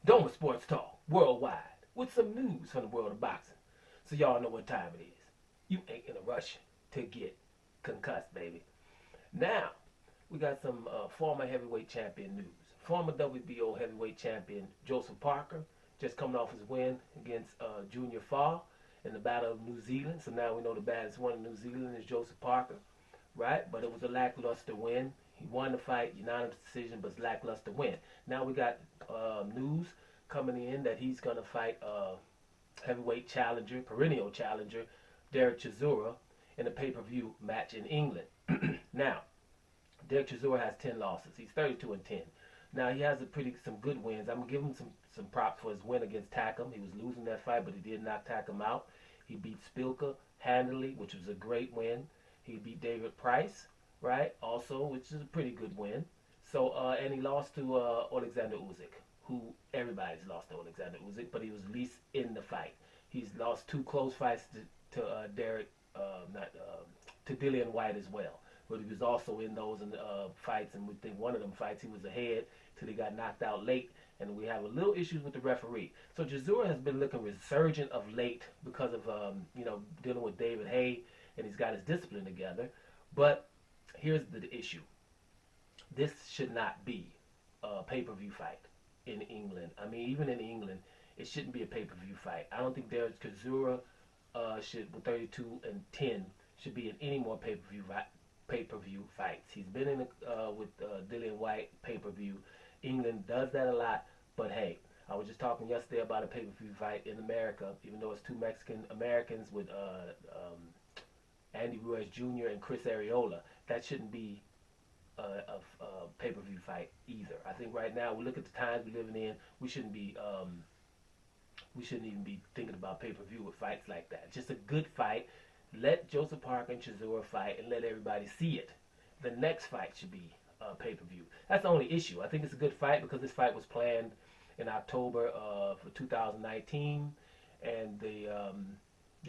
Doma Sports Talk worldwide with some news from the world of boxing. So y'all know what time it is. You ain't in a rush to get concussed, baby. Now, we got some former heavyweight champion news. Former WBO heavyweight champion Joseph Parker just coming off his win against Junior Fa in the Battle of New Zealand. So now we know the baddest one in New Zealand is Joseph Parker, right? But it was a lackluster win. He won the fight, unanimous decision, but it's lackluster win. Now we got news coming in that he's going to fight heavyweight challenger, perennial challenger, Dereck Chisora in a pay-per-view match in England. Now, Dereck Chisora has 10 losses. He's 32-10. Now he has some good wins. I'm gonna give him some props for his win against Takum. He was losing that fight, but he did knock Takum out. He beat Spilka handily, which was a great win. He beat David Price, right? Also, which is a pretty good win. So and he lost to Alexander Usyk, who everybody's lost to Alexander Usyk, but he was least in the fight. He's lost 2 close fights to Dillian White as well. But he was also in those fights, and we think one of them fights he was ahead till he got knocked out late, and we have a little issues with the referee. So Chisora has been looking resurgent of late because of dealing with David Hay, and he's got his discipline together. But here's the issue: this should not be a pay-per-view fight in England. I mean, even in England, it shouldn't be a pay-per-view fight. I don't think Dereck Chisora should, with 32-10, should be in any more pay-per-view fights. He's been in with Dillian White pay-per-view. England does that a lot, but hey, I was just talking yesterday about a pay-per-view fight in America, even though it's 2 Mexican Americans with Andy Ruiz Jr. and Chris Arreola. That shouldn't be a pay-per-view fight either. I think right now, we look at the times we're living in, we shouldn't even be thinking about pay-per-view with fights like that. Just a good fight. Let Joseph Parker and Chisora fight and let everybody see it. The next fight should be pay-per-view. That's the only issue. I think it's a good fight because this fight was planned in October for 2019, and the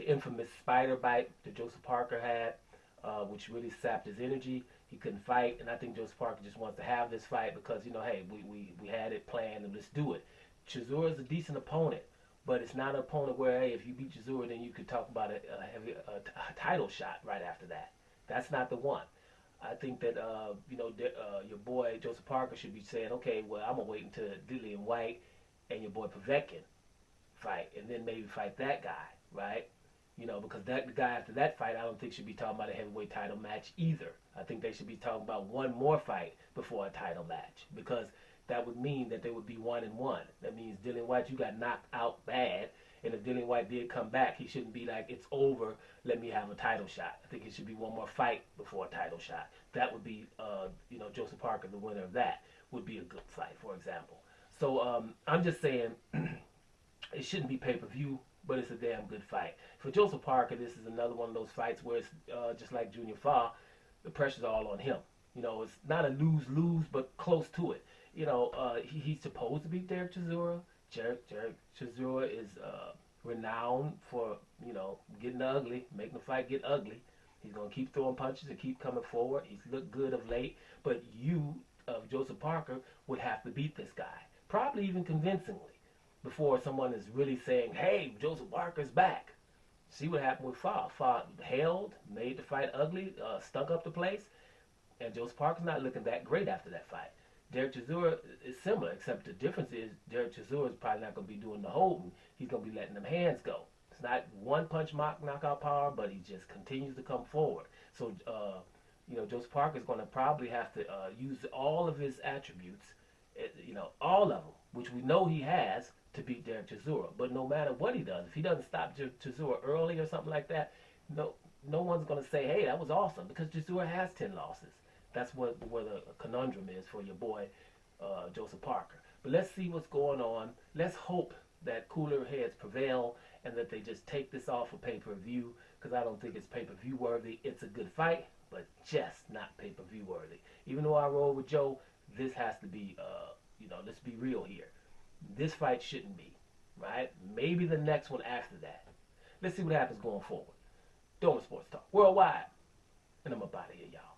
infamous spider bite that Joseph Parker had, which really sapped his energy. He couldn't fight, and I think Joseph Parker just wants to have this fight because, hey, we had it planned and let's do it. Chisora is a decent opponent, but it's not an opponent where, hey, if you beat Chisora, then you could talk about a title shot right after that. That's not the one. I think that your boy Joseph Parker should be saying, okay, well, I'm gonna wait until Dillian White and your boy Povetkin fight, and then maybe fight that guy, right? Because the guy after that fight, I don't think should be talking about a heavyweight title match either. I think they should be talking about one more fight before a title match, because that would mean that they would be 1-1. That means Dillian White, you got knocked out bad, and if Dillian White did come back, he shouldn't be like, it's over, let me have a title shot. I think it should be one more fight before a title shot. That would be, Joseph Parker, the winner of that, would be a good fight, for example. So I'm just saying, it shouldn't be pay-per-view, but it's a damn good fight. For Joseph Parker, this is another one of those fights where it's just like Junior Fa, the pressure's all on him. It's not a lose-lose, but close to it. He's supposed to beat Dereck Chisora. Dereck Chisora is renowned for, getting ugly, making the fight get ugly. He's going to keep throwing punches and keep coming forward. He's looked good of late, but Joseph Parker, would have to beat this guy, probably even convincingly, before someone is really saying, hey, Joseph Parker's back. See what happened with Fa. Fa held, made the fight ugly, stunk up the place, and Joseph Parker's not looking that great after that fight. Dereck Chisora is similar, except the difference is Dereck Chisora is probably not going to be doing the holding. He's going to be letting them hands go. It's not one punch knockout power, but he just continues to come forward. So, Joseph Parker is going to probably have to use all of his attributes, all of them, which we know he has, to beat Dereck Chisora. But no matter what he does, if he doesn't stop Chisora early or something like that, no one's going to say, hey, that was awesome, because Chisora has 10 losses. That's where the conundrum is for your boy, Joseph Parker. But let's see what's going on. Let's hope that cooler heads prevail and that they just take this off of pay-per-view, because I don't think it's pay-per-view worthy. It's a good fight, but just not pay-per-view worthy. Even though I roll with Joe, this has to be, let's be real here. This fight shouldn't be, right? Maybe the next one after that. Let's see what happens going forward. Doma Sports Talk worldwide, and I'm up out of here, y'all.